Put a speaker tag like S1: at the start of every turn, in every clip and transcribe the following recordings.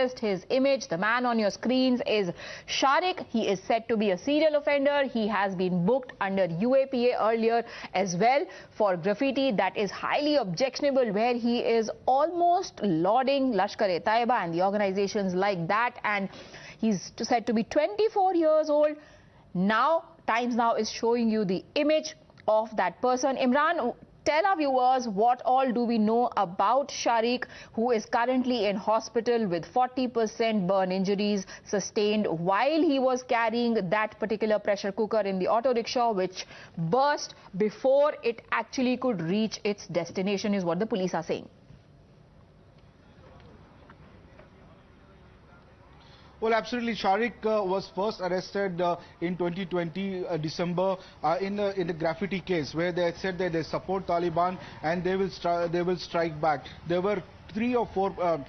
S1: noticed his image. The man on your screens is Shariq. He is said to be a serial offender. He has been booked under UAPA earlier as well for graffiti that is highly objectionable, where he is almost lauding Lashkar-e-Taiba and the organizations like that, and he's said to be 24 years old. Now, Times Now is showing you the image of that person. Imran, tell our viewers what all do we know about Shariq, who is currently in hospital with 40% burn injuries sustained while he was carrying that particular pressure cooker in the auto rickshaw, which burst before it actually could reach its destination, is what the police are saying.
S2: Well, absolutely. Shariq was first arrested in 2020 December in the graffiti case, where they said that they support Taliban and they will strike back. There were 3 or 4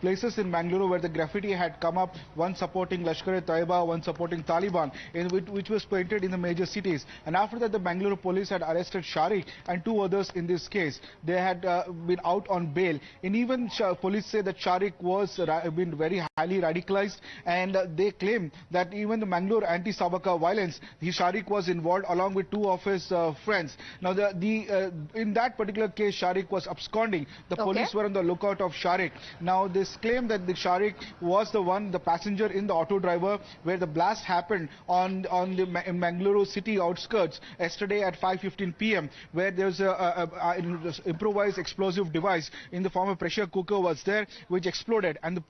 S2: places in Mangaluru where the graffiti had come up, one supporting Lashkar-e-Taiba, one supporting Taliban, which was painted in the major cities. And after that, the Mangaluru police had arrested Shariq and 2 others in this case. They had been out on bail. And even police say that Shariq was been very highly radicalized, and they claim that even the Mangaluru anti-Sabaka violence, Shariq was involved along with 2 of his friends. Now, in that particular case, Shariq was absconding. The police were on the lookout of Shariq. Now, this claim that the Shariq was the passenger in the auto driver where the blast happened on the Mangaluru city outskirts yesterday at 5:15 p.m., where there was an improvised explosive device in the form of pressure cooker was there, which exploded. And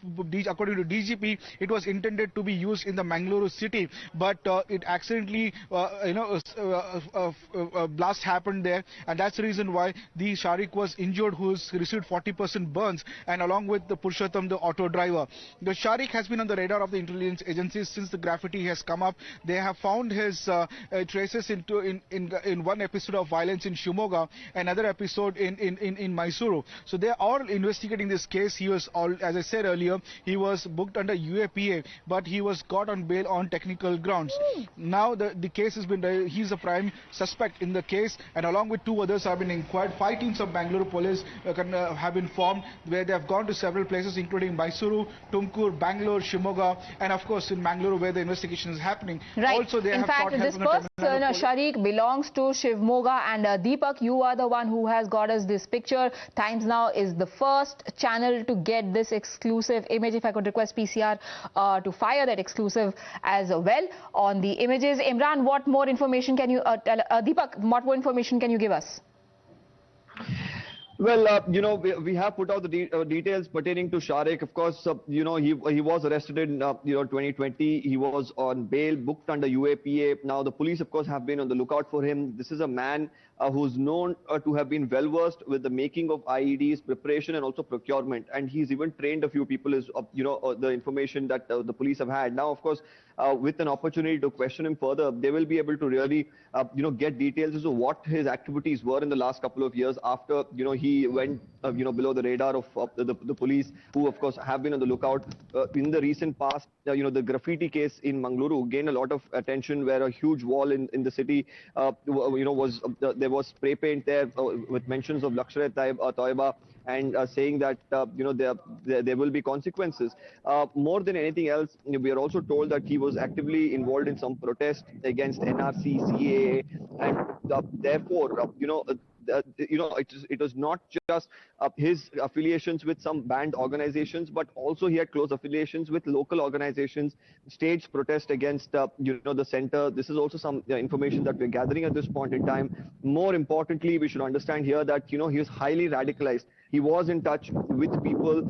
S2: according to DGP, it was intended to be used in the Mangaluru city, but it accidentally, a blast happened there, and that's the reason why the Shariq was injured, who received 40% burns, and along with the Purushottam, the auto driver. The Shariq has been on the radar of the intelligence agencies since the graffiti has come up. They have found his traces in one episode of violence in Shimoga, another episode in Mysuru. So they are all investigating this case. He was, as I said earlier, he was booked under UAPA, but he was got on bail on technical grounds. Now the case has been, he's a prime suspect in the case, and along with 2 others have been inquired. 5 teams of Mangaluru police have been formed, where they have gone to several places, including Mysuru, Tumkur, Bangalore, Shimoga, and of course in Mangaluru, where the investigation is happening.
S1: Right.
S2: Also, they
S1: in
S2: have
S1: fact, this person, Shariq, belongs to Shimoga, and Deepak, you are the one who has got us this picture. Times Now is the first channel to get this exclusive image. If I could request PCR to fire that exclusive as well on the images. Imran, what more information can you tell? Deepak, what more information can you give us?
S3: Well, we have put out the details pertaining to Shariq. Of course, he was arrested in 2020. He was on bail, booked under UAPA. Now, the police, of course, have been on the lookout for him. This is a man who's known to have been well versed with the making of IEDs, preparation, and also procurement. And he's even trained a few people, is the information that the police have had. Now, of course, with an opportunity to question him further, they will be able to really, get details as to what his activities were in the last couple of years after, he went, below the radar of the police, who, of course, have been on the lookout. In the recent past, the graffiti case in Mangaluru gained a lot of attention, where a huge wall in the city, there was spray paint there with mentions of Lashkar-e-Taiba, and saying that there will be consequences. More than anything else, we are also told that he was actively involved in some protest against NRC, CAA, and therefore, it was not just his affiliations with some banned organizations, but also he had close affiliations with local organizations, staged protest against the center. This is also some information that we're gathering at this point in time. More importantly, we should understand here that he was highly radicalized. He was in touch with people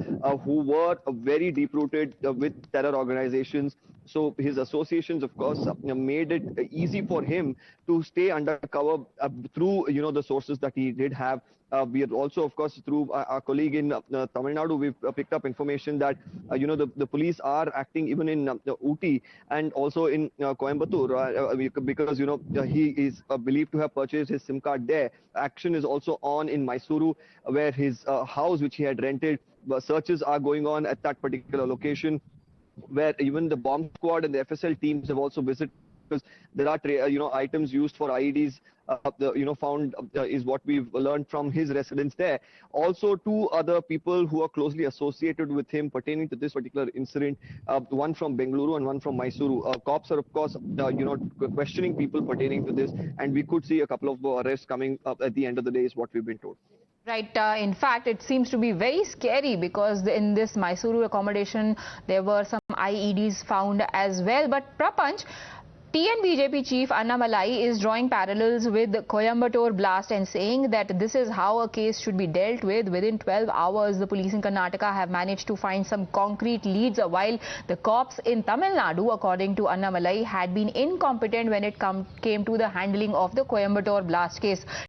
S3: who were very deep-rooted with terror organizations. So his associations, of course, made it easy for him to stay undercover through, the sources that he did have. We are also, of course, through our colleague in Tamil Nadu, we've picked up information that, the police are acting even in Ooty and also in Coimbatore, because, he is believed to have purchased his SIM card there. Action is also on in Mysuru, where his house, which he had rented, searches are going on at that particular location, where even the bomb squad and the FSL teams have also visited because there are items used for IEDs found is what we've learned from his residence there. Also, two other people who are closely associated with him pertaining to this particular incident, one from Bengaluru and one from Mysuru. Cops are, of course, questioning people pertaining to this, and we could see a couple of arrests coming up at the end of the day, is what we've been told.
S1: Right. In fact, it seems to be very scary because in this Mysuru accommodation, there were some IEDs found as well. But Prapanch, TN-BJP chief Annamalai is drawing parallels with the Coimbatore blast and saying that this is how a case should be dealt with. Within 12 hours, the police in Karnataka have managed to find some concrete leads, while the cops in Tamil Nadu, according to Annamalai, had been incompetent when it came to the handling of the Coimbatore blast case.